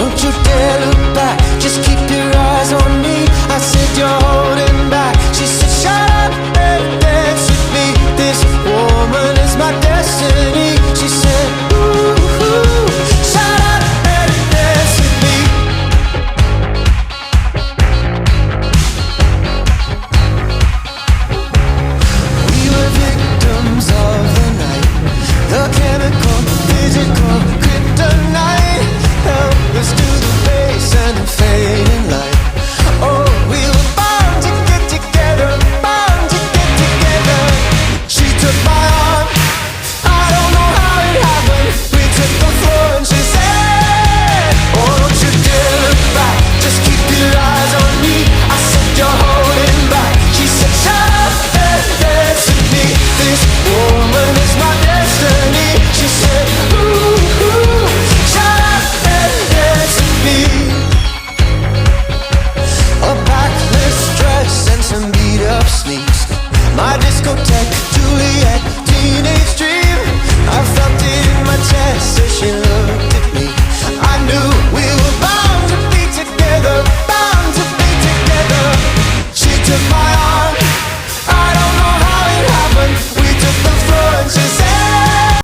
Don't you dare look back, just keep your eyes on me. I said you're holding back. She said shut up and dance with me. This woman is my destiny. She said ooh, shut up and dance with me. We were victims of the night, the chemical, physical kryptonite. Help us to the base and the fading light. Oh, we were bound to get together, bound to get together. She took my arm, I don't know how it happened. We took the floor and she said, oh, don't you dare look back, just keep your eyes on me. I said you're holding back. She said shut up and dance with me. This woman is my destiny. She said ooh, shut up and dance with me. A backless dress and some beat up sneaks. My discotheque